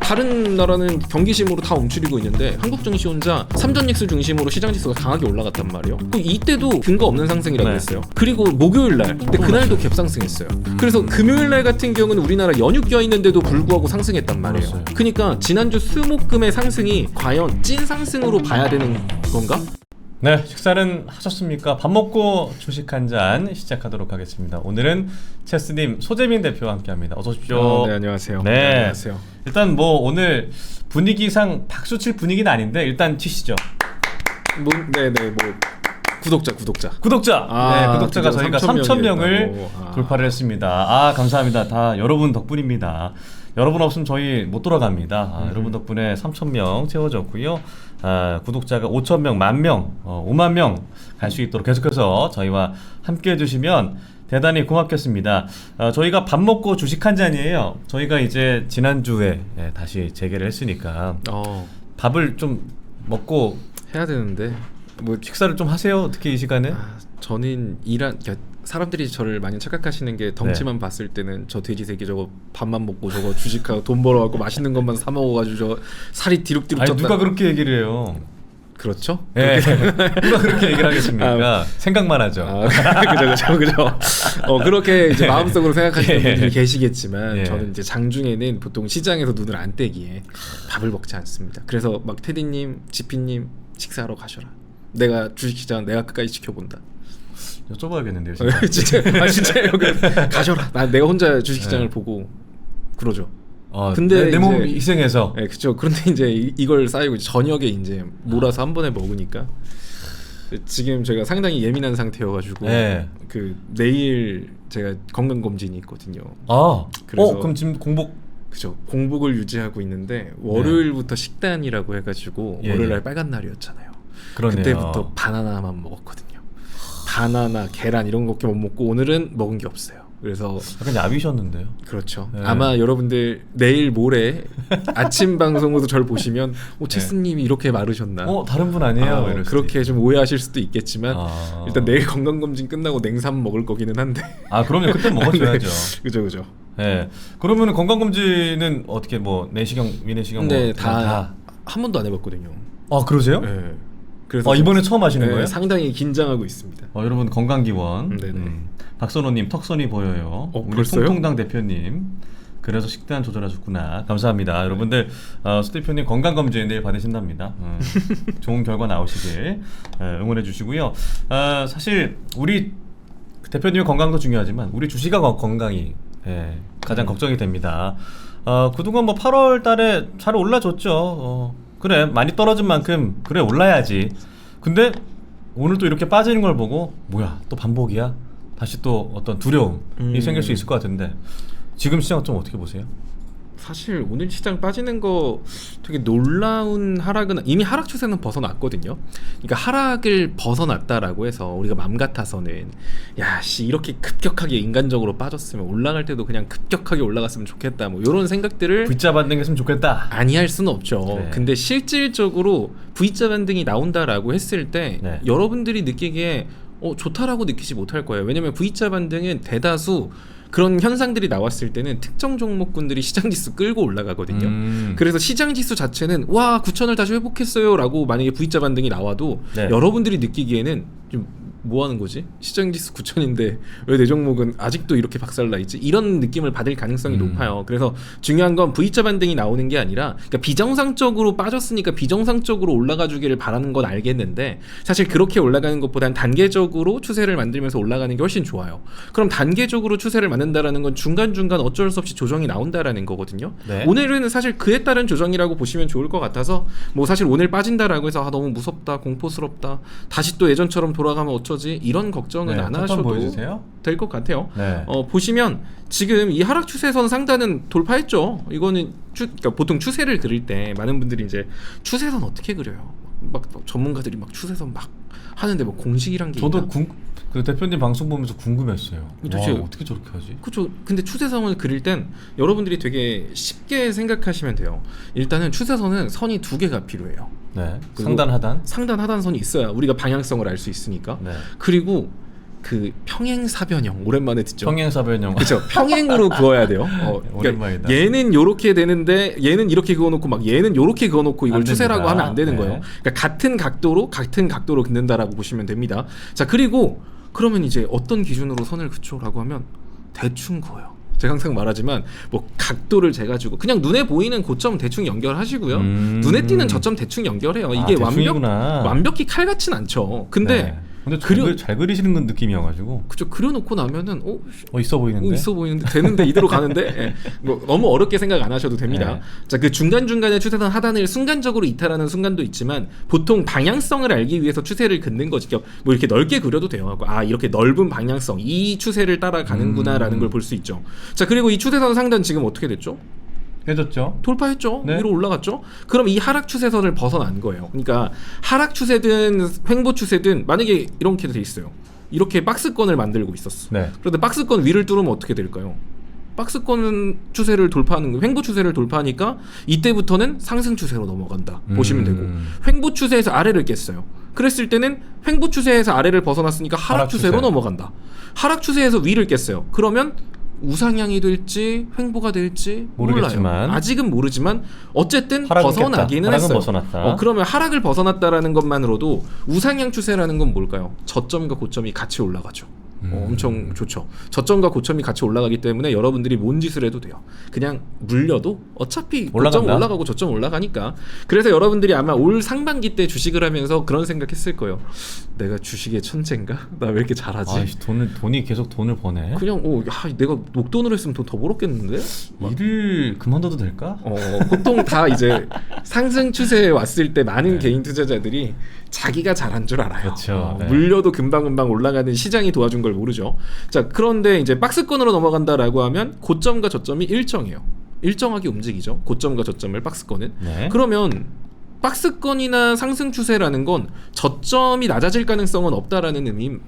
다른 나라는 경기심으로 다 움츠리고 있는데 한국 증시 혼자 삼전익스 중심으로 시장 지수가 강하게 올라갔단 말이에요. 이때도 근거 없는 상승이라고 네. 했어요. 그리고 목요일 날, 근데 그날도 갭상승했어요. 그래서 금요일 날 같은 경우는 우리나라 연휴 껴 있는데도 불구하고 상승했단 말이에요. 그렇어요. 그러니까 지난주 수목금의 상승이 과연 찐 상승으로 봐야 되는 건가? 네, 식사는 하셨습니까? 밥 먹고 주식 한 잔 시작하도록 하겠습니다. 오늘은 체스님 소재민 대표와 함께합니다. 어서 오십시오. 네, 안녕하세요. 네. 안녕하세요. 일단 뭐 오늘 분위기상 박수 칠 분위기는 아닌데 일단 치시죠. 네네 뭐 구독자. 네, 구독자가 저희가 3,000명을 돌파를 했습니다. 아, 감사합니다. 다 여러분 덕분입니다. 여러분 없으면 저희 못 돌아갑니다. 여러분 덕분에 3,000명 채워졌고요. 구독자가 5,000명, 10,000명, 5만 명 갈 수 있도록 계속해서 저희와 함께 해주시면 대단히 고맙겠습니다. 저희가 밥 먹고 주식 한 잔이에요. 저희가 이제 지난주에 다시 재개를 했으니까 밥을 좀 먹고 해야 되는데 뭐 식사를 좀 하세요. 특히 이 시간에. 저는 그러니까 사람들이 저를 많이 착각하시는 게 덩치만 봤을 때는 저 돼지 새끼 저거 밥만 먹고 저거 주식하고 돈 벌어갖고 맛있는 것만 사 먹어가지고 저 살이 뒤룩뒤룩 아니 쪘다. 누가 그렇게 얘기를 해요? 그렇죠? 네. 누가 그렇게 얘기를 하겠습니까? 생각만 하죠. 그죠. 그렇게 이제 마음속으로 생각하시는 분들이 계시겠지만 예. 저는 이제 장중에는 보통 시장에서 눈을 안 떼기에 밥을 먹지 않습니다. 그래서 막 테디님, 지피님 식사하러 가셔라. 내가 주식시장 내가 끝까지 지켜본다. 여쭤봐야겠는데요. 진짜요. 가셔라. 내가 혼자 주식시장을 보고 그러죠. 근데 내 몸 희생해서. 네, 그렇죠. 그런데 이제 이걸 쌓이고 저녁에 이제 몰아서 한 번에 먹으니까 지금 제가 상당히 예민한 상태여가지고 그 내일 제가 건강 검진이 있거든요. 그래서 그럼 지금 그죠. 공복을 유지하고 있는데 월요일부터 식단이라고 해가지고 월요일날 빨간 날이었잖아요. 그러네요. 그때부터 바나나만 먹었거든요. 바나나, 계란 이런 거밖에 못 먹고 오늘은 먹은 게 없어요. 그래서 약간 야위셨는데요. 그렇죠. 아마 여러분들 내일 모레 아침 방송으로도 저를 보시면 체스님이 이렇게 마르셨나? 다른 분 아니에요? 그렇게 좀 오해하실 수도 있겠지만 일단 내일 건강검진 끝나고 냉삼 먹을 거기는 한데. 그럼요. 그때 먹어줘야죠. 그죠. 네. 그러면 건강검진은 어떻게 뭐 내시경, 위내시경 네, 다 한 번도 안 해봤거든요. 그러세요? 네. 그래서 이번에 처음 하시는 거예요? 상당히 긴장하고 있습니다. 여러분 건강기원. 네네. 박선호님 턱선이 보여요. 우리 벌써요? 통통당 대표님. 그래서 식단 조절하셨구나. 감사합니다. 여러분들 수 대표님 건강검진 내일 받으신답니다. 좋은 결과 나오시길 응원해 주시고요. 사실 우리 대표님의 건강도 중요하지만 우리 주식가 건강이 가장 걱정이 됩니다. 그동안 뭐 8월 달에 잘 올라줬죠. 그래 많이 떨어진 만큼 그래 올라야지. 근데 오늘 또 이렇게 빠지는 걸 보고 뭐야 또 반복이야? 다시 또 어떤 두려움이 생길 수 있을 것 같은데 지금 시장은 좀 어떻게 보세요? 사실 오늘 시장 빠지는 거 되게 놀라운 하락은 이미 하락 추세는 벗어났거든요. 그러니까 하락을 벗어났다라고 해서 우리가 맘 같아서는 이렇게 급격하게 인간적으로 빠졌으면 올라갈 때도 그냥 급격하게 올라갔으면 좋겠다 뭐 이런 생각들을 V자 반등 했으면 좋겠다 아니할 수는 없죠. 근데 실질적으로 V자 반등이 나온다라고 했을 때 여러분들이 느끼기에 좋다라고 느끼지 못할 거예요. 왜냐면 V자 반등은 대다수 그런 현상들이 나왔을 때는 특정 종목군들이 시장지수 끌고 올라가거든요. 그래서 시장지수 자체는 9,000을 다시 회복했어요 라고 만약에 V자 반등이 나와도 여러분들이 느끼기에는 좀 뭐 하는 거지? 시장지수 9,000인데 왜 내 종목은 아직도 이렇게 박살나 있지? 이런 느낌을 받을 가능성이 높아요. 그래서 중요한 건 V자 반등이 나오는 게 아니라 그러니까 비정상적으로 빠졌으니까 비정상적으로 올라가 주기를 바라는 건 알겠는데 사실 그렇게 올라가는 것보단 단계적으로 추세를 만들면서 올라가는 게 훨씬 좋아요. 그럼 단계적으로 추세를 만든다라는 건 중간중간 어쩔 수 없이 조정이 나온다라는 거거든요. 오늘은 사실 그에 따른 조정이라고 보시면 좋을 것 같아서 뭐 사실 오늘 빠진다라고 해서 너무 무섭다 공포스럽다 다시 또 예전처럼 돌아가면 어쩌지 이런 걱정은 안 하셔도 될 것 같아요. 보시면 지금 이 하락 추세선 상단은 돌파했죠. 이거는 그러니까 보통 추세를 그릴 때 많은 분들이 이제 추세선 어떻게 그려요? 막 전문가들이 막 추세선 막 하는데 뭐 공식이란 게 저도 있나? 그 대표님 방송 보면서 궁금했어요. 도대체 어떻게 저렇게 하지? 그렇죠. 근데 추세선을 그릴 땐 여러분들이 되게 쉽게 생각하시면 돼요. 일단은 추세선은 선이 두 개가 필요해요. 상단 하단? 상단 하단 선이 있어야 우리가 방향성을 알 수 있으니까. 그리고 그 평행사변형 오랜만에 듣죠. 평행사변형. 그렇죠. 평행으로 그어야 돼요. 그러니까 오랜만이다. 얘는 요렇게 되는데 얘는 이렇게 그어놓고 막 얘는 요렇게 그어놓고 이걸 추세라고 하면 안 되는 거예요. 그러니까 같은 각도로 긋는다라고 보시면 됩니다. 자, 그리고 그러면 이제 어떤 기준으로 선을 그쳐라고 하면 대충 그어요. 제가 항상 말하지만 뭐 각도를 재가지고 그냥 눈에 보이는 고점 대충 연결하시고요. 눈에 띄는 저점 대충 연결해요. 이게 완벽히 칼같진 않죠. 근데 잘 그리시는 느낌이어가지고. 그죠. 그려놓고 나면은 있어 보이는데. 있어 보이는데 되는데 이대로 가는데 뭐 너무 어렵게 생각 안 하셔도 됩니다. 자, 그 중간 중간에 추세선 하단을 순간적으로 이탈하는 순간도 있지만 보통 방향성을 알기 위해서 추세를 긋는 거지. 뭐 이렇게 넓게 그려도 돼요. 이렇게 넓은 방향성 이 추세를 따라가는구나라는 걸 볼 수 있죠. 자, 그리고 이 추세선 상단 지금 어떻게 됐죠? 깨졌죠. 돌파했죠. 네. 위로 올라갔죠. 그럼 이 하락 추세선을 벗어난 거예요. 그러니까 하락 추세든 횡보 추세든 만약에 이렇게 돼 있어요. 이렇게 박스권을 만들고 있었어. 네. 그런데 박스권 위를 뚫으면 어떻게 될까요? 박스권 추세를 돌파하는 횡보 추세를 돌파하니까 이때부터는 상승 추세로 넘어간다. 보시면 되고 횡보 추세에서 아래를 깼어요. 그랬을 때는 횡보 추세에서 아래를 벗어났으니까 하락 추세로 넘어간다. 하락 추세에서 위를 깼어요. 그러면 우상향이 될지 횡보가 될지 모르겠지만 몰라요. 아직은 모르지만 어쨌든 벗어나기는 했어요. 그러면 하락을 벗어났다라는 것만으로도 우상향 추세라는 건 뭘까요? 저점과 고점이 같이 올라가죠. 엄청 좋죠. 저점과 고점이 같이 올라가기 때문에 여러분들이 뭔 짓을 해도 돼요. 그냥 물려도 어차피 고점 올라가고 저점 올라가니까. 그래서 여러분들이 아마 올 상반기 때 주식을 하면서 그런 생각했을 거예요. 내가 주식의 천재인가? 나 왜 이렇게 잘하지? 돈이 계속 돈을 버네. 그냥 내가 목돈으로 했으면 돈 더 벌었겠는데? 일을 그만둬도 될까? 보통 다 이제 상승 추세에 왔을 때 많은 개인 투자자들이 자기가 잘한 줄 알아요. 그렇죠. 물려도 금방금방 올라가는 시장이 도와준 걸 모르죠. 자, 그런데 이제 박스권으로 넘어간다라고 하면 고점과 저점이 일정해요. 일정하게 움직이죠. 고점과 저점을 박스권은. 네. 그러면 박스권이나 상승 추세라는 건 저점이 낮아질 가능성은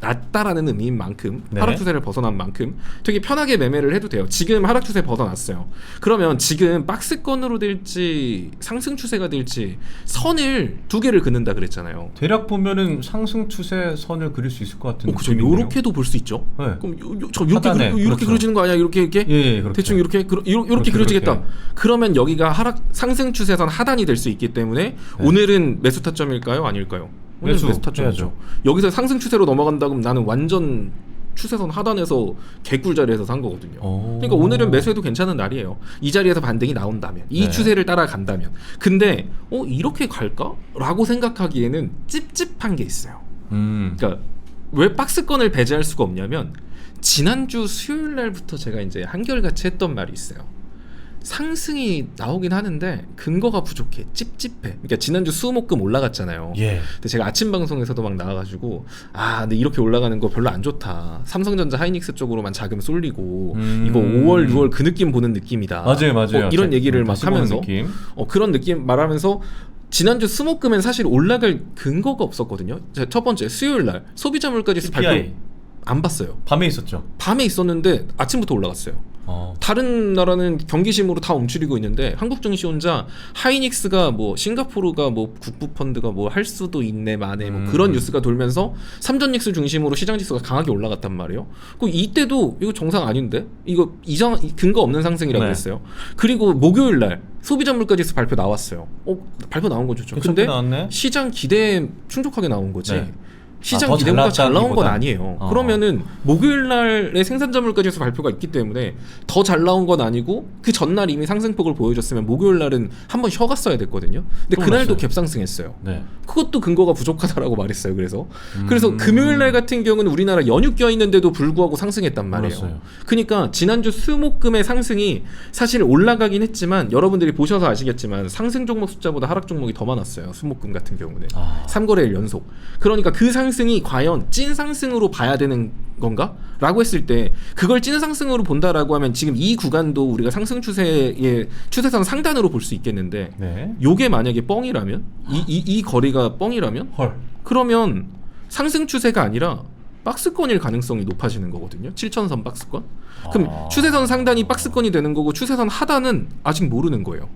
낮다라는 의미인 만큼 하락 추세를 벗어난 만큼 되게 편하게 매매를 해도 돼요. 지금 하락 추세 벗어났어요. 그러면 지금 박스권으로 될지 상승 추세가 될지 선을 두 개를 긋는다 그랬잖아요. 대략 보면은 상승 추세 선을 그릴 수 있을 것 같은 그렇죠. 요렇게도 볼 수 있죠. 네. 그럼 이렇게 그려지는 거 아니야? 이렇게 대충 이렇게 그려지겠다. 그러면 여기가 상승 추세선 하단이 될 수 있기 때문에 오늘은 매수 타점일까요? 아닐까요? 오늘은 매수 타점이죠. 여기서 상승 추세로 넘어간다 그러면 나는 완전 추세선 하단에서 개꿀 자리에서 산 거거든요. 그러니까 오늘은 매수해도 괜찮은 날이에요. 이 자리에서 반등이 나온다면, 이 추세를 따라간다면. 근데 이렇게 갈까? 라고 생각하기에는 찝찝한 게 있어요. 그러니까 왜 박스권을 배제할 수가 없냐면 지난주 수요일 날부터 제가 이제 한결같이 했던 말이 있어요. 상승이 나오긴 하는데 근거가 부족해. 찝찝해. 그러니까 지난주 수목금 올라갔잖아요. 근데 제가 아침 방송에서도 막 나와가지고 근데 이렇게 올라가는 거 별로 안 좋다. 삼성전자 하이닉스 쪽으로만 자금 쏠리고 이거 5월 6월 그 느낌 보는 느낌이다. 맞아요. 이런 얘기를 막 하면서 그런 느낌 말하면서 지난주 수목금엔 사실 올라갈 근거가 없었거든요. 첫 번째 수요일 날 소비자 물가지수 발표 안 봤어요. 밤에 있었죠. 밤에 있었는데 아침부터 올라갔어요. 다른 나라는 경기심으로 다 움츠리고 있는데 한국 증시 혼자 하이닉스가 싱가포르가 국부 펀드가 할 수도 있네 마네 그런 뉴스가 돌면서 삼전닉스 중심으로 시장 지수가 강하게 올라갔단 말이에요. 이때도 이거 정상 아닌데 이거 근거 없는 상승이라고 했어요. 그리고 목요일 날 소비자 물가지수 발표 나왔어요. 발표 나온 건 좋죠. 근데 나왔네? 시장 기대에 충족하게 나온 거지. 시장 기대보다 잘 나온 건 아니에요. 그러면은 목요일 날에 생산자 물가지수 발표가 있기 때문에 더 잘 나온 건 아니고 그 전날 이미 상승폭을 보여줬으면 목요일 날은 한번 쉬어갔어야 됐거든요. 근데 그날도 갭상승했어요. 그것도 근거가 부족하다라고 말했어요. 그래서 금요일 날 같은 경우는 우리나라 연휴 껴있는데도 불구하고 상승했단 말이에요. 그러니까 지난주 수목금의 상승이 사실 올라가긴 했지만 여러분들이 보셔서 아시겠지만 상승 종목 숫자보다 하락 종목이 더 많았어요. 수목금 같은 경우는 3거래일 연속. 그러니까 그 상승이 과연 찐 상승으로 봐야 되는 건가? 라고 했을 때 그걸 찐 상승으로 본다라고 하면 지금 이 구간도 우리가 상승 추세의 추세선 상단으로 볼 수 있겠는데 요게 만약에 뻥이라면 이 거리가 뻥이라면 그러면 상승 추세가 아니라 박스권일 가능성이 높아지는 거거든요. 7천선 박스권. 그럼 추세선 상단이 박스권이 되는 거고 추세선 하단은 아직 모르는 거예요.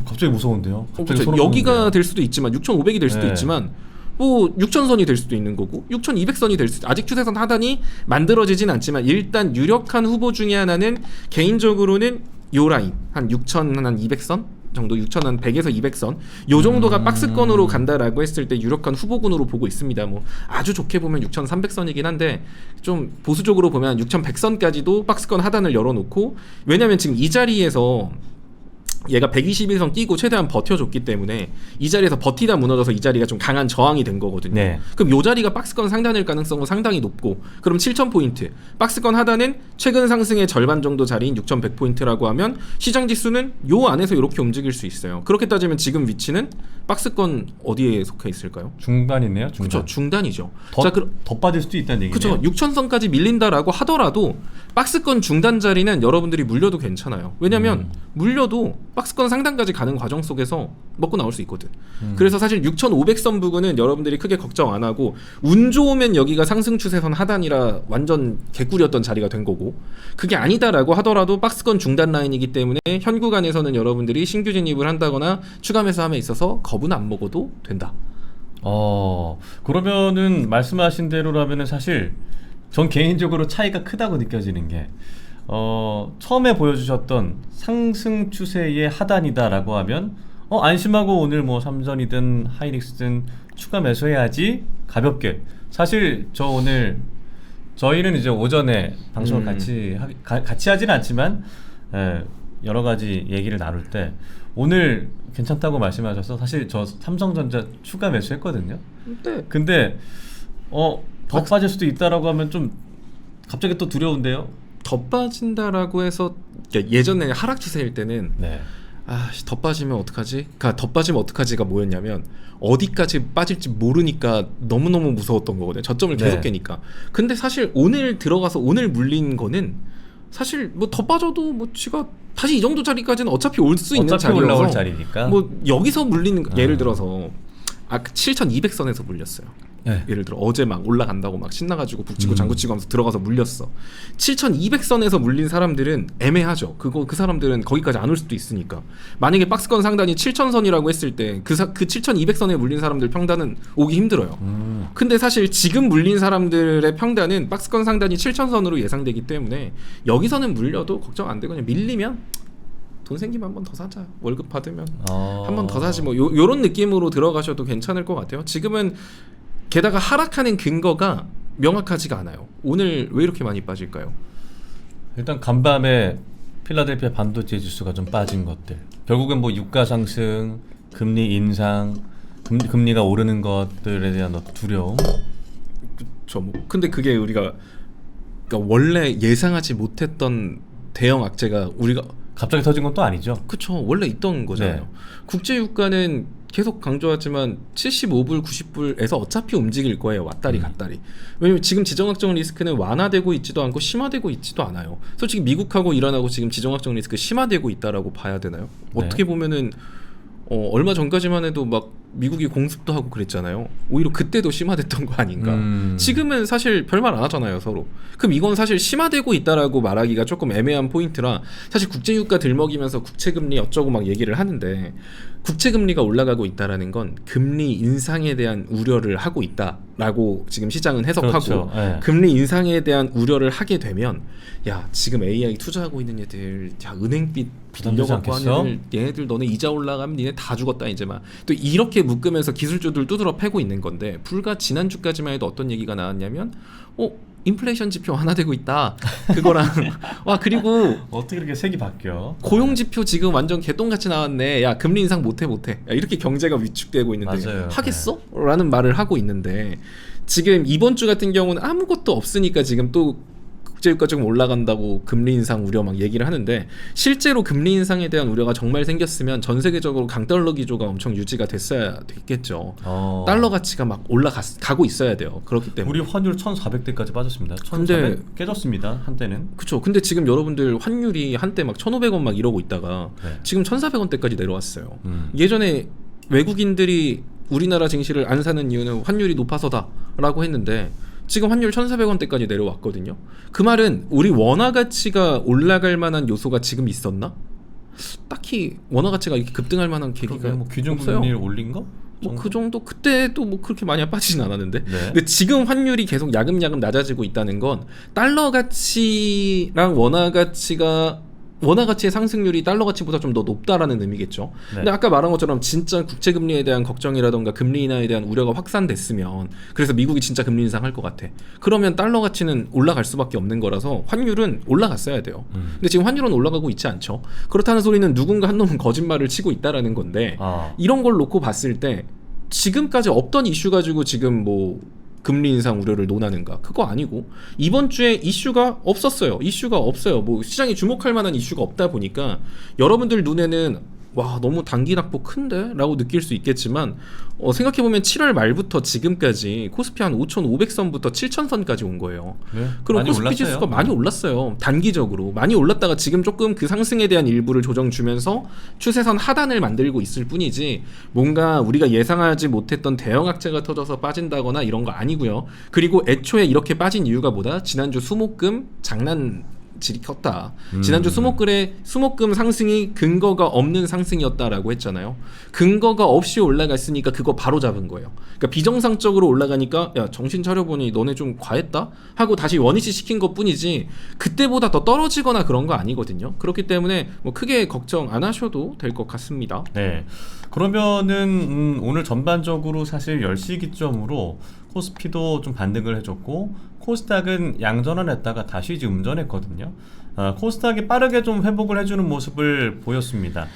갑자기 무서운데요. 여기가 될 수도 있지만 6,500이 될 수도 있지만 뭐 6,000선이 될 수도 있는 거고 6,200선이 될 수도 아직 추세선 하단이 만들어지진 않지만 일단 유력한 후보 중에 하나는 개인적으로는 요 라인 한 6,200선 정도 6,100에서 200선 요 정도가 박스권으로 간다라고 했을 때 유력한 후보군으로 보고 있습니다. 뭐 아주 좋게 보면 6,300선이긴 한데 좀 보수적으로 보면 6,100선까지도 박스권 하단을 열어놓고 왜냐면 지금 이 자리에서 얘가 121선 끼고 최대한 버텨줬기 때문에 이 자리에서 버티다 무너져서 이 자리가 좀 강한 저항이 된 거거든요. 네. 그럼 이 자리가 박스권 상단일 가능성은 상당히 높고 그럼 7,000포인트 박스권 하단은 최근 상승의 절반 정도 자리인 6,100포인트라고 하면 시장 지수는 요 안에서 이렇게 움직일 수 있어요. 그렇게 따지면 지금 위치는 박스권 어디에 속해 있을까요? 중단이네요. 중단. 그렇죠. 중단이죠. 더 빠질 수도 있다는 얘기네요. 그렇죠. 6,000선까지 밀린다라고 하더라도 박스권 중단 자리는 여러분들이 물려도 괜찮아요. 왜냐면 물려도 박스권 상단까지 가는 과정 속에서 먹고 나올 수 있거든. 그래서 사실 6,500선 부근은 여러분들이 크게 걱정 안 하고 운 좋으면 여기가 상승 추세선 하단이라 완전 개꿀이었던 자리가 된 거고 그게 아니다라고 하더라도 박스권 중단 라인이기 때문에 현 구간에서는 여러분들이 신규 진입을 한다거나 추가 매수함에 있어서 겁은 안 먹어도 된다. 그러면은 말씀하신 대로라면은 사실 전 개인적으로 차이가 크다고 느껴지는 게 처음에 보여주셨던 상승 추세의 하단이다라고 하면 안심하고 오늘 뭐 삼성이든 하이닉스든 추가 매수해야지 가볍게. 사실 저희는 이제 오전에 방송을 같이 하지는 않지만 여러 가지 얘기를 나눌 때 오늘 괜찮다고 말씀하셔서 사실 저 삼성전자 추가 매수했거든요. 근데 더 빠질 수도 있다라고 하면 좀 갑자기 또 두려운데요. 더 빠진다라고 해서 예전에 하락 추세일 때는 네. 더 빠지면 어떡하지? 그러니까 더 빠지면 어떡하지가 뭐였냐면 어디까지 빠질지 모르니까 너무너무 무서웠던 거거든요. 저점을 계속 깨니까. 근데 사실 오늘 들어가서 오늘 물린 거는 사실 뭐 더 빠져도 뭐 지가 다시 이 정도 자리까지는 어차피 올 수 있는 자리라서 올라올 자리니까 뭐 여기서 물리는 예를 들어서 7,200선에서 물렸어요. 네. 예를 들어 어제 막 올라간다고 막 신나가지고 북치고 장구치고 하면서 들어가서 물렸어. 7,200선에서 물린 사람들은 애매하죠. 그 사람들은 거기까지 안 올 수도 있으니까. 만약에 박스권 상단이 7,000선이라고 했을 때 그 7,200선에 물린 사람들 평단은 오기 힘들어요. 근데 사실 지금 물린 사람들의 평단은 박스권 상단이 7,000선으로 예상되기 때문에 여기서는 물려도 걱정 안 되고 그냥 밀리면 돈 생기면 한 번 더 사자. 월급 받으면 한 번 더 사지 뭐 요런 느낌으로 들어가셔도 괜찮을 것 같아요. 지금은 게다가 하락하는 근거가 명확하지가 않아요. 오늘 왜 이렇게 많이 빠질까요? 일단 간밤에 필라델피아 반도체 지수가 좀 빠진 것들 결국엔 뭐 유가 상승, 금리 인상, 금리가 오르는 것들에 대한 두려움. 그렇죠. 뭐 근데 그게 우리가 그러니까 원래 예상하지 못했던 대형 악재가 우리가 갑자기 터진 건 또 아니죠. 그렇죠. 원래 있던 거잖아요. 네. 국제 유가는 계속 강조하지만 75불, 90불에서 어차피 움직일 거예요. 왔다리 갔다리. 왜냐면 지금 지정학적 리스크는 완화되고 있지도 않고 심화되고 있지도 않아요. 솔직히 미국하고 이란하고 지금 지정학적 리스크 심화되고 있다라고 봐야 되나요? 네. 어떻게 보면은 얼마 전까지만 해도 막 미국이 공습도 하고 그랬잖아요. 오히려 그때도 심화됐던 거 아닌가. 지금은 사실 별말 안 하잖아요, 서로. 그럼 이건 사실 심화되고 있다라고 말하기가 조금 애매한 포인트라 사실 국제유가 들먹이면서 국채금리 어쩌고 막 얘기를 하는데 국채금리가 올라가고 있다라는 건 금리 인상에 대한 우려를 하고 있다라고 지금 시장은 해석하고 그렇죠. 네. 금리 인상에 대한 우려를 하게 되면 야 지금 AI 투자하고 있는 애들 야 은행빚 빌려갖고 하는 얘네들 너네 이자 올라가면 니네 다 죽었다 이제 막 또 이렇게 묶으면서 기술주들 두드러 패고 있는 건데 불과 지난주까지만 해도 어떤 얘기가 나왔냐면 인플레이션 지표 완화되고 있다. 그거랑 와 그리고 어떻게 이렇게 색이 바뀌어? 고용 지표 지금 완전 개똥같이 나왔네. 야 금리 인상 못해. 야, 이렇게 경제가 위축되고 있는데 맞아요. 하겠어? 네. 라는 말을 하고 있는데 지금 이번 주 같은 경우는 아무것도 없으니까 지금 또 국제유가 조금 올라간다고 금리 인상 우려 막 얘기를 하는데 실제로 금리 인상에 대한 우려가 정말 생겼으면 전 세계적으로 강달러 기조가 엄청 유지가 됐어야 됐겠죠. 달러 가치가 막 올라가고 있어야 돼요. 그렇기 때문에 우리 환율 1,400대까지 빠졌습니다. 1,400 깨졌습니다. 한때는. 그렇죠. 근데 지금 여러분들 환율이 한때 막 1,500원 막 이러고 있다가 지금 1,400원대까지 내려왔어요. 예전에 외국인들이 우리나라 증시를 안 사는 이유는 환율이 높아서다라고 했는데 지금 환율 1,400원대까지 내려왔거든요. 그 말은 우리 원화 가치가 올라갈 만한 요소가 지금 있었나? 딱히 원화 가치가 이렇게 급등할 만한 계기가 뭐 기준금리를 올린 거? 뭐 그 정도 그때도 뭐 그렇게 많이 빠지진 않았는데. 네. 근데 지금 환율이 계속 야금야금 낮아지고 있다는 건 달러 가치랑 원화 가치의 상승률이 달러 가치보다 좀 더 높다라는 의미겠죠. 네. 근데 아까 말한 것처럼 진짜 국채 금리에 대한 걱정이라던가 금리 인하에 대한 우려가 확산됐으면, 그래서 미국이 진짜 금리 인상할 것 같아. 그러면 달러 가치는 올라갈 수밖에 없는 거라서 환율은 올라갔어야 돼요. 근데 지금 환율은 올라가고 있지 않죠. 그렇다는 소리는 누군가 한 놈은 거짓말을 치고 있다라는 건데, 이런 걸 놓고 봤을 때 지금까지 없던 이슈 가지고 지금 뭐 금리 인상 우려를 논하는가? 그거 아니고 이번 주에 이슈가 없었어요. 이슈가 없어요. 뭐 시장이 주목할 만한 이슈가 없다 보니까 여러분들 눈에는 와 너무 단기 낙폭 큰데? 라고 느낄 수 있겠지만 생각해보면 7월 말부터 지금까지 코스피 한 5,500선부터 7,000선까지 온 거예요. 네, 그리고 코스피 지수가 많이 올랐어요. 단기적으로 많이 올랐다가 지금 조금 그 상승에 대한 일부를 조정 주면서 추세선 하단을 만들고 있을 뿐이지, 뭔가 우리가 예상하지 못했던 대형 악재가 터져서 빠진다거나 이런 거 아니고요. 그리고 애초에 이렇게 빠진 이유가 뭐다? 지난주 수목금 질이 컸다. 지난주 수목금 상승이 근거가 없는 상승이었다라고 했잖아요. 근거가 없이 올라갔으니까 그거 바로 잡은 거예요. 그러니까 비정상적으로 올라가니까 야 정신 차려보니 너네 좀 과했다? 하고 다시 원위치 시킨 것뿐이지 그때보다 더 떨어지거나 그런 거 아니거든요. 그렇기 때문에 뭐 크게 걱정 안 하셔도 될 것 같습니다. 네. 그러면은 오늘 전반적으로 사실 10시 기점으로 코스피도 좀 반등을 해줬고 코스닥은 양전환했다가 다시 이제 음전했거든요. 코스닥이 빠르게 좀 회복을 해주는 모습을 보였습니다.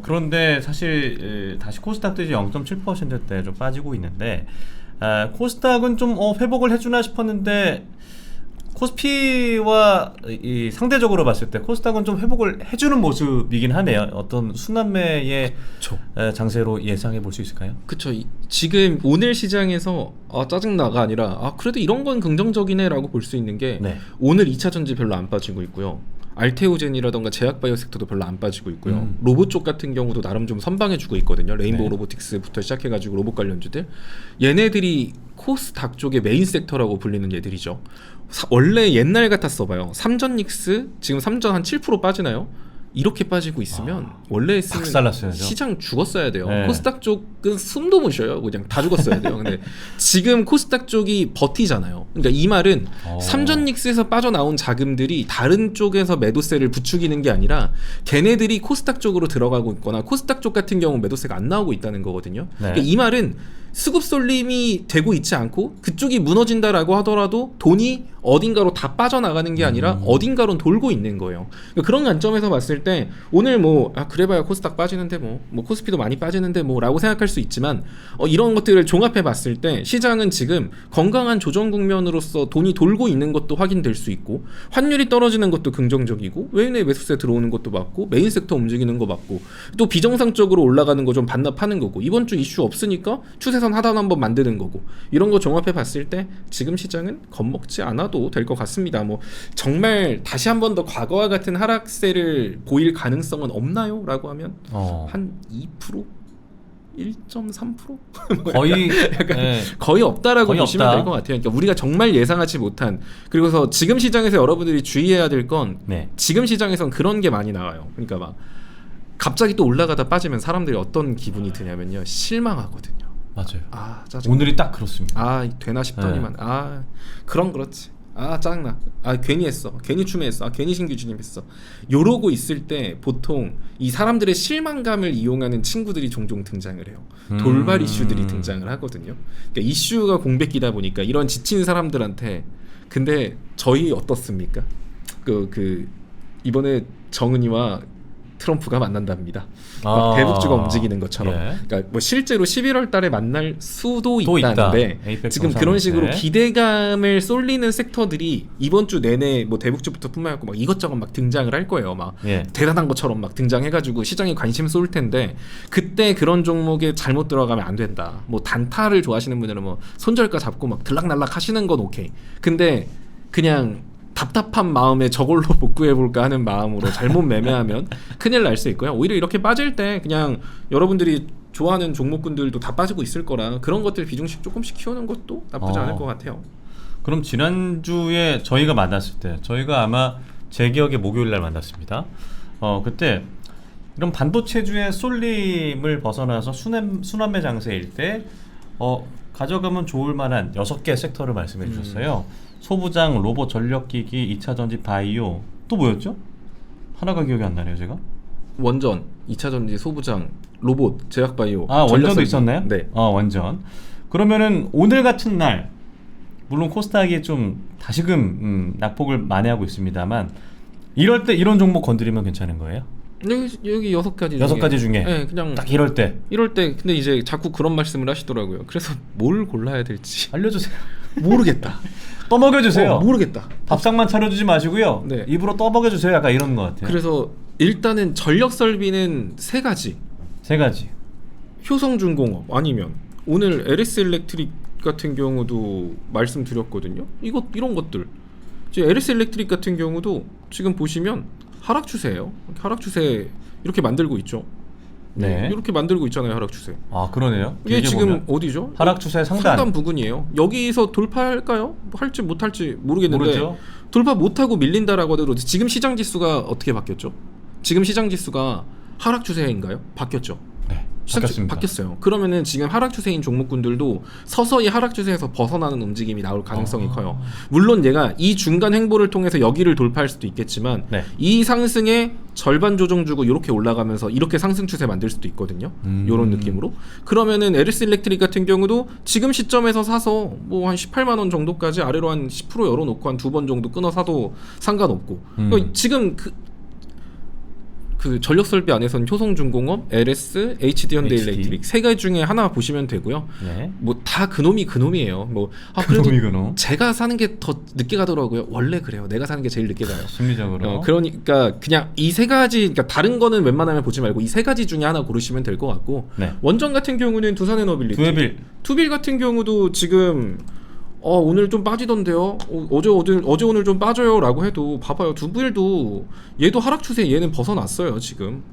그런데 사실 다시 코스닥도 이제 0.7%대 좀 빠지고 있는데, 코스닥은 좀 회복을 해주나 싶었는데 코스피와 상대적으로 봤을 때 코스닥은 좀 회복을 해주는 모습이긴 하네요. 어떤 순환매의 장세로 예상해 볼 수 있을까요? 그쵸. 지금 오늘 시장에서 짜증나가 아니라 그래도 이런 건 긍정적이네 라고 볼 수 있는 게, 네. 오늘 2차전지 별로 안 빠지고 있고요. 알테오젠이라던가 제약바이오 섹터도 별로 안 빠지고 있고요. 로봇 쪽 같은 경우도 나름 좀 선방해주고 있거든요. 레인보우 로보틱스부터 시작해가지고 로봇 관련주들, 얘네들이 코스닥 쪽의 메인 섹터라고 불리는 얘들이죠. 원래 옛날 같았어봐요. 삼전닉스 지금 삼전 한 7% 빠지나요? 이렇게 빠지고 있으면 원래 했으면 시장 죽었어야 돼요. 네. 코스닥 쪽은 숨도 못 쉬어요. 그냥 다 죽었어야 돼요. 근데 지금 코스닥 쪽이 버티잖아요. 그러니까 이 말은 삼전닉스에서 빠져나온 자금들이 다른 쪽에서 매도세를 부추기는 게 아니라 걔네들이 코스닥 쪽으로 들어가고 있거나 코스닥 쪽 같은 경우 매도세가 안 나오고 있다는 거거든요. 네. 그러니까 이 말은 수급 쏠림이 되고 있지 않고 그쪽이 무너진다라고 하더라도 돈이 어딘가로 다 빠져나가는 게 아니라 어딘가로 돌고 있는 거예요. 그러니까 그런 관점에서 봤을 때 오늘 뭐 그래봐야 코스닥 빠지는데 뭐 코스피도 많이 빠지는데 뭐라고 생각할 수 있지만 이런 것들을 종합해 봤을 때 시장은 지금 건강한 조정 국면으로서 돈이 돌고 있는 것도 확인될 수 있고, 환율이 떨어지는 것도 긍정적이고, 외인의 매수세 들어오는 것도 맞고, 메인 섹터 움직이는 거 맞고, 또 비정상적으로 올라가는 거 좀 반납하는 거고, 이번 주 이슈 없으니까 추세선 하단 한번 만드는 거고, 이런 거 종합해 봤을 때 지금 시장은 겁먹지 않아도 될 것 같습니다. 뭐 정말 다시 한 번 더 과거와 같은 하락세를 보일 가능성은 없나요? 라고 하면 한 2%? 1.3%? 거의 거의 없다라고 거의 보시면 없다. 될 것 같아요. 그러니까 우리가 정말 예상하지 못한, 그리고서 지금 시장에서 여러분들이 주의해야 될 건 지금 시장에선 그런 게 많이 나와요. 그러니까 막 갑자기 또 올라가다 빠지면 사람들이 어떤 기분이 드냐면요, 실망하거든요. 맞아요. 짜증나. 오늘이 딱 그렇습니다. 되나 싶더니만 그렇지. 짜증나. 괜히 했어. 괜히 추매했어. 괜히 신규 진입했어. 요러고 있을 때 보통 이 사람들의 실망감을 이용하는 친구들이 종종 등장을 해요. 돌발 이슈들이 등장을 하거든요. 그러니까 이슈가 공백기다 보니까 이런 지친 사람들한테, 근데 저희 어떻습니까? 이번에 정은이와 트럼프가 만난답니다. 대북주가 움직이는 것처럼. 그러니까 뭐 실제로 11월 달에 만날 수도 있다는데 지금 그런 식으로 기대감을 쏠리는 섹터들이 이번 주 내내 뭐 대북주부터 뿐만 아니고 막 이것저것 막 등장을 할 거예요. 막 대단한 것처럼 막 등장해가지고 시장이 관심 쏠 텐데, 그때 그런 종목에 잘못 들어가면 안 된다. 뭐 단타를 좋아하시는 분들은 뭐 손절가 잡고 막 들락날락 하시는 건 오케이. 근데 그냥 답답한 마음에 저걸로 복구해볼까 하는 마음으로 잘못 매매하면 큰일 날 수 있고요. 오히려 이렇게 빠질 때 그냥 여러분들이 좋아하는 종목군들도 다 빠지고 있을 거라 그런 것들 비중씩 조금씩 키우는 것도 나쁘지 않을 것 같아요. 그럼 지난주에 저희가 만났을 때, 저희가 아마 제 기억에 목요일 날 만났습니다. 그때 이런 반도체주의 쏠림을 벗어나서 순환매 장세일 때 가져가면 좋을 만한 6개 섹터를 말씀해 주셨어요. 소부장, 로봇, 전력기기, 2차전지, 바이오, 또 뭐였죠? 하나가 기억이 안 나네요 제가. 원전, 2차전지, 소부장, 로봇, 제약바이오. 원전도 있었나요? 네. 원전. 그러면은 오늘 같은 날 물론 코스닥이 좀 다시금 낙폭을 만회하고 있습니다만 이럴 때 이런 종목 건드리면 괜찮은 거예요? 여기 6가지 여섯 가지 중에 네, 그냥 딱 이럴 때 근데 이제 자꾸 그런 말씀을 하시더라고요. 그래서 뭘 골라야 될지 알려주세요. 모르겠다. 떠먹여주세요. 모르겠다. 밥상만 차려주지 마시고요. 네. 입으로 떠먹여주세요. 약간 이런 것 같아요. 그래서 일단은 전력 설비는 3가지. 3가지. 효성중공업 아니면 오늘 LS 일렉트릭 같은 경우도 말씀드렸거든요. 이런 것들. 이제 LS 일렉트릭 같은 경우도 지금 보시면 하락 추세예요. 하락 추세 이렇게 만들고 있죠. 네. 이렇게 만들고 있잖아요. 하락 추세. 그러네요. 이게 지금 보면. 어디죠? 하락 추세 상단 부근이에요. 여기서 돌파할까요? 할지 못할지 모르겠는데 모르죠. 돌파 못하고 밀린다라고 하더라도 지금 시장 지수가 어떻게 바뀌었죠? 지금 시장 지수가 하락 추세인가요? 바뀌었죠. 네. 바뀌었어요. 그러면은 지금 하락 추세인 종목군들도 서서히 하락 추세에서 벗어나는 움직임이 나올 가능성이 커요. 물론 얘가 이 중간 행보를 통해서 여기를 돌파할 수도 있겠지만 네. 이 상승에 절반 조정 주고 이렇게 올라가면서 이렇게 상승 추세 만들 수도 있거든요. 이런 느낌으로. 그러면은 LS 일렉트릭 같은 경우도 지금 시점에서 사서 뭐 한 18만 원 정도까지 아래로 한 10% 열어놓고 한 2번 정도 끊어 사도 상관없고. 그러니까 지금 그 전력 설비 안에서는 효성중공업, LS, HD현대 일렉트릭 3가지 중에 하나 보시면 되고요. 네. 뭐 다 그놈이에요. 그래도 그놈. 제가 사는 게 더 늦게 가더라고요. 원래 그래요. 내가 사는 게 제일 늦게 가요. 심리적으로. 그러니까 그냥 이 3가지, 그러니까 다른 거는 웬만하면 보지 말고 이 3가지 중에 하나 고르시면 될 것 같고. 네. 원전 같은 경우는 두산에너빌리티. 투빌 같은 경우도 지금 오늘 좀 빠지던데요. 어제 오늘 좀 빠져요라고 해도 봐봐요. 두빌도 얘도 하락 추세 얘는 벗어났어요. 지금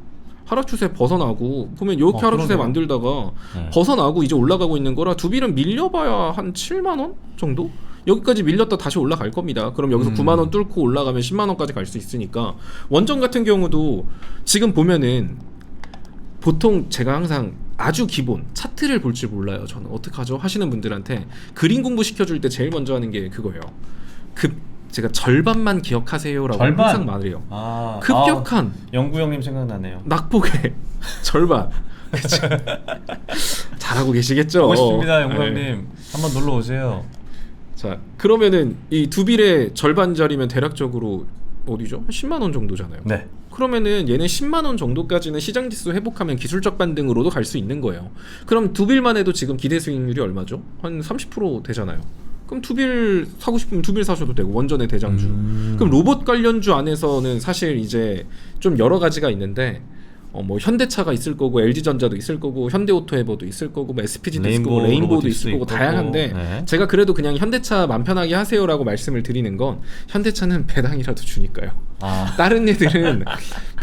하락 추세 벗어나고 보면 이렇게 하락 추세 만들다가 벗어나고 이제 올라가고 있는 거라 두빌은 밀려봐야 한 7만 원 정도? 여기까지 밀렸다 다시 올라갈 겁니다. 그럼 여기서 9만 원 뚫고 올라가면 10만 원까지 갈 수 있으니까. 원전 같은 경우도 지금 보면은 보통 제가 항상 아주 기본 차트를 볼 줄 몰라요. 저는 어떡하죠? 하시는 분들한테 그림 공부 시켜줄 때 제일 먼저 하는 게 그거예요. 제가 절반만 기억하세요라고 항상 말해요. 급격한 영구 형님 생각나네요. 낙폭의 절반. 잘하고 계시겠죠? 보고 싶습니다, 영구 형님. 한번 놀러 오세요. 자, 그러면은 이 두빌의 절반짜리면 대략적으로 어디죠? 한 10만 원 정도잖아요. 네. 그러면은 얘는 10만 원 정도까지는 시장 지수 회복하면 기술적 반등으로도 갈 수 있는 거예요. 그럼 두빌만 해도 지금 기대 수익률이 얼마죠? 한 30% 되잖아요. 그럼 두빌 사고 싶으면 두빌 사셔도 되고 원전의 대장주. 그럼 로봇 관련주 안에서는 사실 이제 좀 여러 가지가 있는데 뭐 현대차가 있을 거고 LG전자도 있을 거고 현대오토에버도 있을 거고 뭐 SPG도 있을 거고 레인보우도 있을 거고 다양한데 네. 제가 그래도 그냥 현대차 맘 편하게 하세요라고 말씀을 드리는 건 현대차는 배당이라도 주니까요. 다른 애들은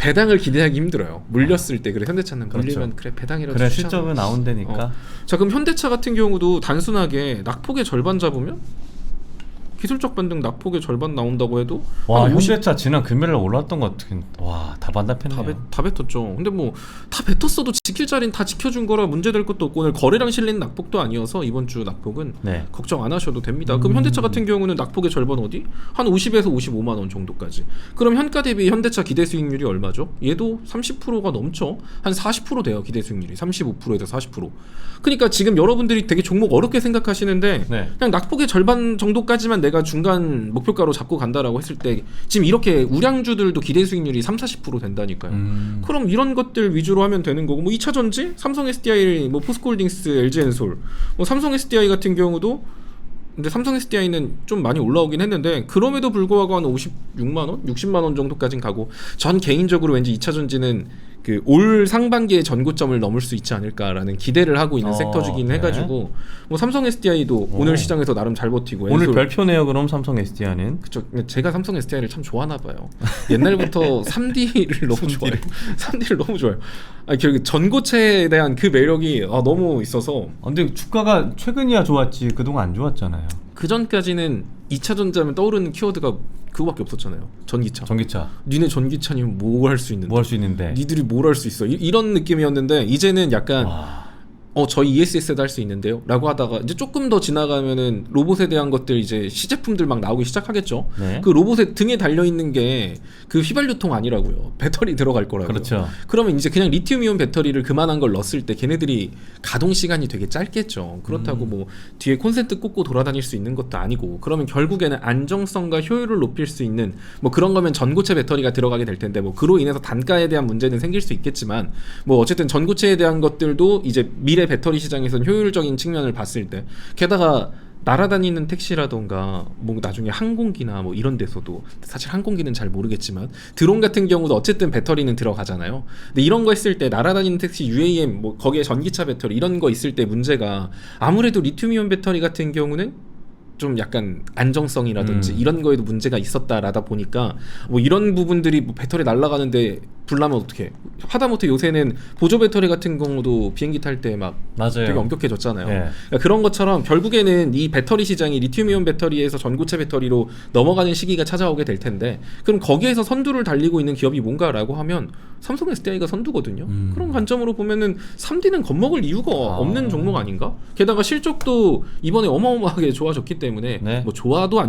배당을 기대하기 힘들어요. 물렸을 때. 그래 현대차는 물리면 그래 배당이라도 그래 주잖아. 실적은 나온다니까. 자 그럼 현대차 같은 경우도 단순하게 낙폭의 절반 잡으면 기술적 반등 낙폭의 절반 나온다고 해도 와 현대차 지난 금요일에 올랐던 것 같은 다 반납했네요. 다 뱉었죠. 근데 뭐 다 뱉었어도 지킬 자리는 다 지켜준 거라 문제될 것도 없고 오늘 거래량 실린 낙폭도 아니어서 이번 주 낙폭은 걱정 안 하셔도 됩니다. 그럼 현대차 같은 경우는 낙폭의 절반 어디? 한 50에서 55만 원 정도까지. 그럼 현가 대비 현대차 기대 수익률이 얼마죠? 얘도 30%가 넘죠. 한 40% 돼요. 기대 수익률이 35%에서 40%. 그러니까 지금 여러분들이 되게 종목 어렵게 생각하시는데 그냥 낙폭의 절반 정도까지만 내가 중간 목표가로 잡고 간다라고 했을 때 지금 이렇게 우량주들도 기대 수익률이 30-40% 된다니까요. 그럼 이런 것들 위주로 하면 되는 거고 뭐 2차전지, 삼성 SDI, 뭐 포스코홀딩스, LG엔솔, 뭐 삼성 SDI 같은 경우도 근데 삼성 SDI는 좀 많이 올라오긴 했는데 그럼에도 불구하고 한 56만 원, 60만 원 정도까지는 가고 전 개인적으로 왠지 2차전지는 그 올 상반기에 전고점을 넘을 수 있지 않을까라는 기대를 하고 있는 섹터주긴 해가지고 뭐 삼성 SDI도 오늘 시장에서 나름 잘 버티고 오늘 별표네요. 그럼 삼성 SDI는 그쵸. 제가 삼성 SDI를 참 좋아하나 봐요. 옛날부터 3D를 너무 좋아해요. 3D를 너무 좋아해요. 결국 전고체에 대한 그 매력이 너무 있어서. 근데 주가가 최근이야 좋았지 그동안 안 좋았잖아요. 그 전까지는 2차전지하면 떠오르는 키워드가 그거밖에 없었잖아요. 전기차. 니네 전기차니면 뭘 할 수 있는데. 뭐 할 수 있는데. 니들이 뭘 할 수 있어. 이런 느낌이었는데 이제는 약간 저희 ESS도 할 수 있는데요 라고 하다가 이제 조금 더 지나가면은 로봇에 대한 것들 이제 시제품들 막 나오기 시작하겠죠. 네. 그 로봇의 등에 달려있는 게 그 휘발유통 아니라고요. 배터리 들어갈 거라고요. 그렇죠. 그러면 이제 그냥 리튬이온 배터리를 그만한 걸 넣었을 때 걔네들이 가동 시간이 되게 짧겠죠. 그렇다고 뭐 뒤에 콘센트 꽂고 돌아다닐 수 있는 것도 아니고, 그러면 결국에는 안정성과 효율을 높일 수 있는 뭐 그런 거면 전고체 배터리가 들어가게 될 텐데, 뭐 그로 인해서 단가에 대한 문제는 생길 수 있겠지만 뭐 어쨌든 전고체에 대한 것들도 이제 미래 배터리 시장에서는 효율적인 측면을 봤을 때, 게다가 날아다니는 택시라던가 뭐 나중에 항공기나 뭐 이런 데서도, 사실 항공기는 잘 모르겠지만 드론 같은 경우도 어쨌든 배터리는 들어가잖아요. 근데 이런 거 했을 때 날아다니는 택시 UAM 뭐 거기에 전기차 배터리 이런 거 있을 때 문제가, 아무래도 리튬이온 배터리 같은 경우는 좀 약간 안정성이라든지 이런 거에도 문제가 있었다라다 보니까 뭐 이런 부분들이 뭐 배터리 날아가는데 불나면 어떡해. 하다못해 요새는 보조 배터리 같은 경우도 비행기 탈 때 막 되게 엄격해졌잖아요. 예. 그러니까 그런 것처럼 결국에는 이 배터리 시장이 리튬이온 배터리에서 전고체 배터리로 넘어가는 시기가 찾아오게 될 텐데, 그럼 거기에서 선두를 달리고 있는 기업이 뭔가라고 하면 삼성 SDI가 선두거든요. 그런 관점으로 보면은 3D는 겁먹을 이유가 없는 종목 아닌가? 게다가 실적도 이번에 어마어마하게 좋아졌기 때문에 네. 뭐 좋아도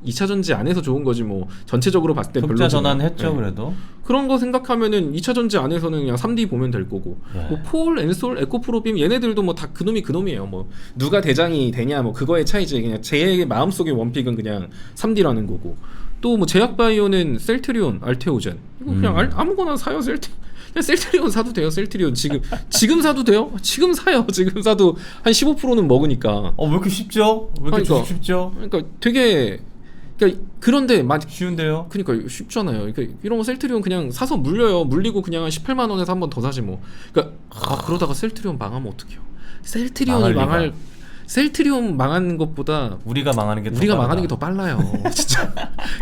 2차전지 안에서 좋은 거지 뭐 전체적으로 봤을 땐 별로지만, 흑자 전환했죠. 네. 그래도 그런 거 생각하면은 2차전지 안에서는 그냥 3D 보면 될 거고, 뭐 폴, 엔솔, 에코프로빔 얘네들도 뭐 다 그놈이에요. 뭐 누가 대장이 되냐 뭐 그거의 차이지. 그냥 제 마음속의 원픽은 그냥 3D라는 거고, 또 뭐 제약바이오는 셀트리온, 알테오젠 이거 그냥 아무거나 사요. 그냥 셀트리온 사도 돼요. 셀트리온 지금 사도 돼요. 지금 사요. 지금 사도 한 15%는 먹으니까. 왜 이렇게 쉽죠? 왜 이렇게 그러니까, 쉽죠? 그러니까 되게, 그러니까 그런데 쉬운데요? 그러니까 쉽잖아요. 그러니까 이런 거 셀트리온 그냥 사서 물리고 그냥 한 18만 원에서 한 번 더 사지 뭐. 그러니까 그러다가 셀트리온 망하면 어떡해요? 셀트리온 망하는 것보다 우리가 망하는 게 더 빨라요. 진짜.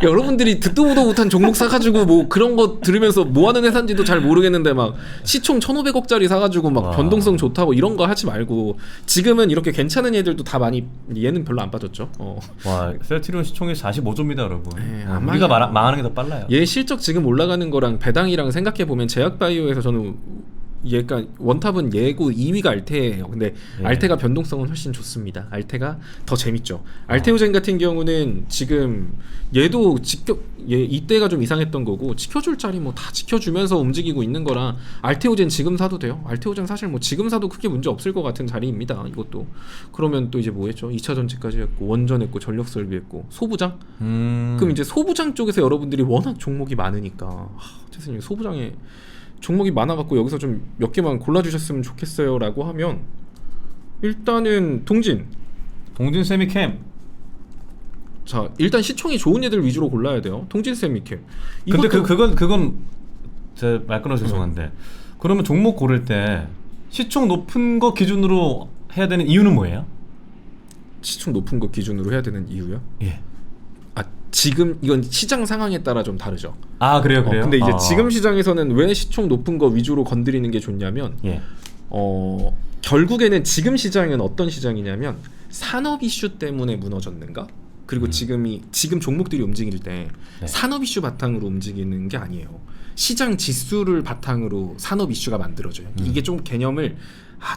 여러분들이 듣도 보도 못한 종목 사가지고 뭐 그런 거 들으면서 뭐 하는 회사인지도 잘 모르겠는데 막 시총 1,500억짜리 사가지고 막 변동성 좋다고 이런 거 하지 말고, 지금은 이렇게 괜찮은 애들도 다 많이, 얘는 별로 안 빠졌죠. 와, 셀트리온 시총이 45조입니다, 여러분. 네, 우리가 망하는 게 더 빨라요. 얘 실적 지금 올라가는 거랑 배당이랑 생각해 보면 제약바이오에서 저는 얘가 원탑은 얘고 2위가 알테예요. 근데 알테가 변동성은 훨씬 좋습니다. 알테가 더 재밌죠. 알테오젠 같은 경우는 지금 얘도 이때가 좀 이상했던 거고, 지켜줄 자리 뭐 다 지켜주면서 움직이고 있는 거라 알테오젠 지금 사도 돼요. 알테오젠 사실 뭐 지금 사도 크게 문제 없을 것 같은 자리입니다. 이것도. 그러면 또 이제 뭐 했죠? 2차전지까지 했고, 원전 했고, 전력설비 했고, 소부장? 그럼 이제 소부장 쪽에서 여러분들이 워낙 종목이 많으니까 선생님 소부장에 종목이 많아갖고 여기서 좀 몇 개만 골라주셨으면 좋겠어요 라고 하면, 일단은 동진 세미캠. 자, 일단 시총이 좋은 애들 위주로 골라야 돼요. 동진 세미캠. 근데 그건 제 말 끊어서 죄송한데, 그러면 종목 고를 때 시총 높은 거 기준으로 해야 되는 이유는 뭐예요? 시총 높은 거 기준으로 해야 되는 이유요? 예. 지금 이건 시장 상황에 따라 좀 다르죠. 그래요? 근데 이제 지금 시장에서는 왜 시총 높은 거 위주로 건드리는 게 좋냐면, 결국에는 지금 시장은 어떤 시장이냐면 산업 이슈 때문에 무너졌는가? 그리고 지금 종목들이 움직일 때 산업 이슈 바탕으로 움직이는 게 아니에요. 시장 지수를 바탕으로 산업 이슈가 만들어져요. 이게 좀 개념을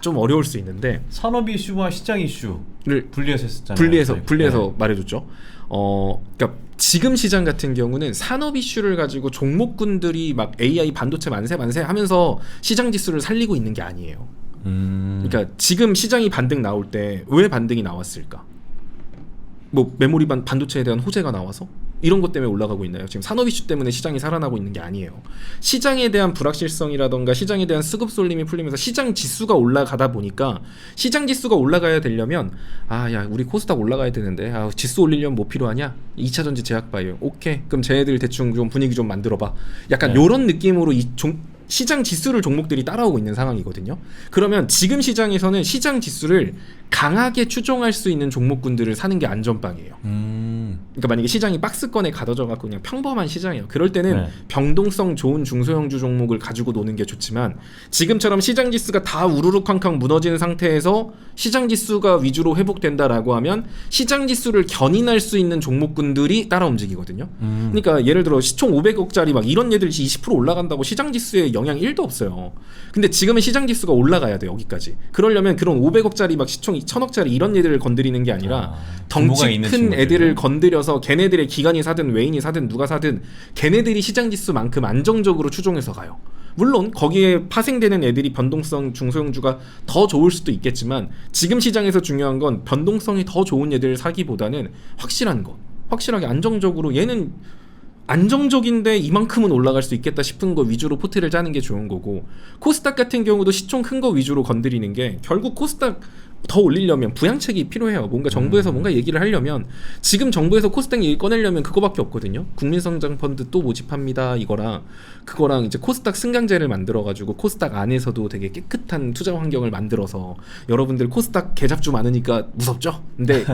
좀 어려울 수 있는데, 산업 이슈와 시장 이슈를 분리해서 했었잖아요. 분리해서 말해줬죠. 그러니까 지금 시장 같은 경우는 산업 이슈를 가지고 종목군들이 막 AI 반도체 만세 하면서 시장 지수를 살리고 있는 게 아니에요. 그러니까 지금 시장이 반등 나올 때 왜 반등이 나왔을까? 뭐 메모리 반도체에 대한 호재가 나와서 이런 것 때문에 올라가고 있나요? 지금 산업 이슈 때문에 시장이 살아나고 있는 게 아니에요. 시장에 대한 불확실성이라던가 시장에 대한 수급 쏠림이 풀리면서 시장 지수가 올라가다 보니까, 시장 지수가 올라가야 되려면 야 우리 코스닥 올라가야 되는데 지수 올리려면 뭐 필요하냐? 2차전지 제약바이오. 오케이, 그럼 쟤네들 대충 좀 분위기 좀 만들어봐. 약간 요런 느낌으로 시장 지수를 종목들이 따라오고 있는 상황이거든요. 그러면 지금 시장에서는 시장 지수를 강하게 추종할 수 있는 종목군들을 사는 게 안전빵이에요. 그러니까 만약에 시장이 박스권에 가둬져 갖고 그냥 평범한 시장이에요. 그럴 때는 네. 변동성 좋은 중소형주 종목을 가지고 노는 게 좋지만 지금처럼 시장 지수가 다 우르르 쾅쾅 무너지는 상태에서 시장 지수가 위주로 회복된다라고 하면 시장 지수를 견인할 수 있는 종목군들이 따라 움직이거든요. 그러니까 예를 들어 시총 500억짜리 막 이런 얘들이 20% 올라간다고 시장 지수에 영향 1도 없어요. 근데 지금은 시장 지수가 올라가야 돼 여기까지. 그러려면 그런 500억짜리 막 시총 1000억짜리 이런 얘들을 건드리는 게 아니라 덩치 큰 애들을 건드려서 걔네들의 기관이 사든 외인이 사든 누가 사든 걔네들이 시장 지수만큼 안정적으로 추종해서 가요. 물론 거기에 파생되는 애들이 변동성 중소형주가 더 좋을 수도 있겠지만 지금 시장에서 중요한 건 변동성이 더 좋은 애들을 사기보다는 확실한 거, 확실하게 안정적으로 얘는 안정적인데 이만큼은 올라갈 수 있겠다 싶은 거 위주로 포트를 짜는 게 좋은 거고, 코스닥 같은 경우도 시총 큰 거 위주로 건드리는 게 결국 코스닥 더 올리려면 부양책이 필요해요. 뭔가 정부에서 뭔가 얘기를 하려면 지금 정부에서 코스닥 얘기 꺼내려면 그거밖에 없거든요. 국민성장펀드 또 모집합니다 이거랑 그거랑 이제 코스닥 승강제를 만들어가지고 코스닥 안에서도 되게 깨끗한 투자 환경을 만들어서 여러분들 코스닥 개잡주 많으니까 무섭죠? 근데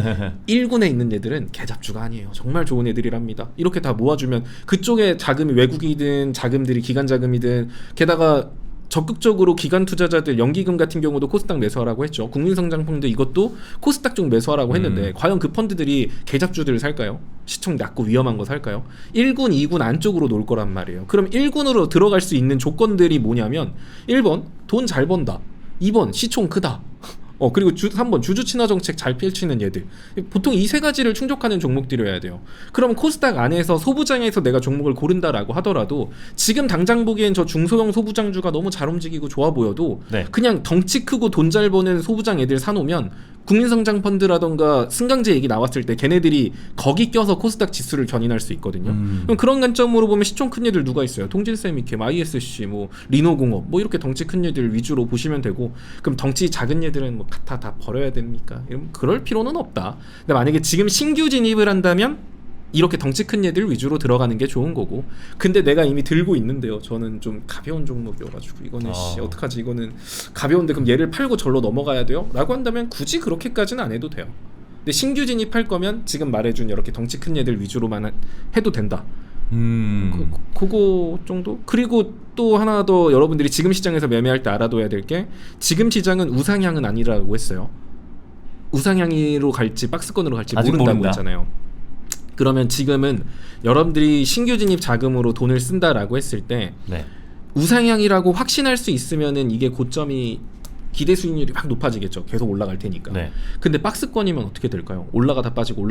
1군에 있는 애들은 개잡주가 아니에요. 정말 좋은 애들이랍니다. 이렇게 다 모아주면 그쪽에 자금이 외국이든 자금들이 기관 자금이든 게다가 적극적으로 기관 투자자들 연기금 같은 경우도 코스닥 매수하라고 했죠. 국민성장펀드 이것도 코스닥 쪽 매수하라고 했는데 과연 그 펀드들이 개잡주들을 살까요? 시총 낮고 위험한 거 살까요? 1군, 2군 안쪽으로 놀 거란 말이에요. 그럼 1군으로 들어갈 수 있는 조건들이 뭐냐면 1번 돈 잘 번다, 2번 시총 크다, 그리고 3번 주주 친화 정책 잘 펼치는 얘들. 보통 이 세 가지를 충족하는 종목들이어야 돼요. 그럼 코스닥 안에서 소부장에서 내가 종목을 고른다라고 하더라도 지금 당장 보기엔 저 중소형 소부장주가 너무 잘 움직이고 좋아 보여도 네. 그냥 덩치 크고 돈 잘 버는 소부장 애들 사놓으면 국민성장펀드라던가 승강제 얘기 나왔을 때 걔네들이 거기 껴서 코스닥 지수를 견인할 수 있거든요. 그럼 그런 관점으로 보면 시총 큰 애들 누가 있어요? 통진세미캠, ISC, 뭐 리노공업 뭐 이렇게 덩치 큰 애들 위주로 보시면 되고, 그럼 덩치 작은 애들은 뭐 다 버려야 됩니까? 이러면 그럴 필요는 없다. 근데 만약에 지금 신규 진입을 한다면 이렇게 덩치 큰 애들 위주로 들어가는 게 좋은 거고, 근데 내가 이미 들고 있는데요. 저는 좀 가벼운 종목이어가지고 이거는 어떡하지? 이거는 가벼운데 그럼 얘를 팔고 절로 넘어가야 돼요? 라고 한다면 굳이 그렇게까지는 안 해도 돼요. 근데 신규 진입할 거면 지금 말해준 이렇게 덩치 큰 애들 위주로만 해도 된다. 그거 정도? 그리고 또 하나 더 여러분들이 지금 시장에서 매매할 때 알아둬야 될 게, 지금 시장은 우상향은 아니라고 했어요. 우상향으로 갈지 박스권으로 갈지 모른다고 했잖아요. 그러면 지금은 여러분들이 신규 진입 자금으로 돈을 쓴다라고 했을 때 우상향이라고 확신할 수 있으면은 이게 고점이 기대 수익률이 확 높아지겠죠. 계속 올라갈 테니까. 근데 박스권이면 어떻게 될까요? 올라가다 빠지고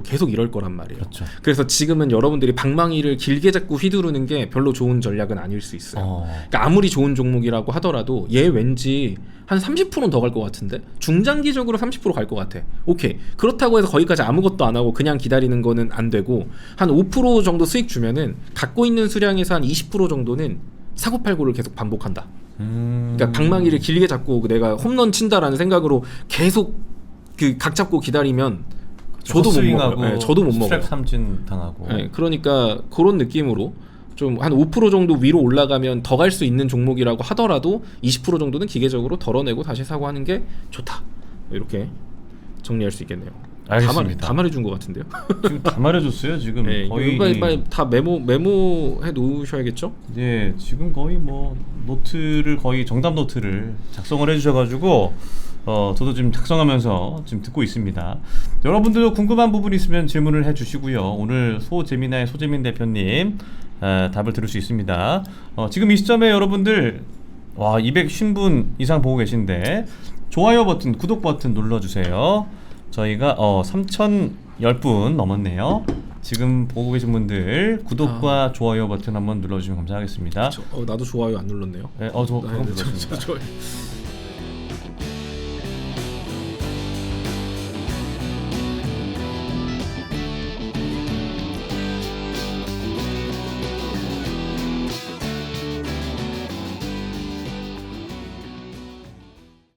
계속 이럴 거란 말이에요. 그렇죠. 그래서 지금은 여러분들이 방망이를 길게 잡고 휘두르는 게 별로 좋은 전략은 아닐 수 있어요. 그러니까 아무리 좋은 종목이라고 하더라도 얘 왠지 한 30%는 더 갈 것 같은데? 중장기적으로 30% 갈 것 같아. 오케이. 그렇다고 해서 거기까지 아무것도 안 하고 그냥 기다리는 거는 안 되고, 한 5% 정도 수익 주면은 갖고 있는 수량에서 한 20% 정도는 사고팔고를 계속 반복한다. 그러니까 방망이를 길게 잡고 내가 홈런 친다라는 생각으로 계속 그 각 잡고 기다리면 저도 못 먹어요. 저도 못 먹어요. 스트랩 삼진 당하고. 그러니까 그런 느낌으로 좀 한 5% 정도 위로 올라가면 더 갈 수 있는 종목이라고 하더라도 20% 정도는 기계적으로 덜어내고 다시 사고하는 게 좋다. 이렇게 정리할 수 있겠네요. 알겠습니다. 다 말해준 것 같은데요. 지금 다 말해줬어요. 지금 거의 빨리 다 메모해 놓으셔야겠죠. 네, 지금 거의 뭐 노트를 거의 정답 노트를 작성을 해주셔가지고 저도 지금 작성하면서 지금 듣고 있습니다. 여러분들도 궁금한 부분 있으면 질문을 해주시고요. 오늘 소재미나의 소재민 대표님 답을 들을 수 있습니다. 지금 이 시점에 여러분들 250분 이상 보고 계신데 좋아요 버튼, 구독 버튼 눌러주세요. 저희가 3,010분 넘었네요. 지금 보고 계신 분들 구독과 좋아요 버튼 한번 눌러주시면 감사하겠습니다. 나도 좋아요 안 눌렀네요. 저 눌렀습니다.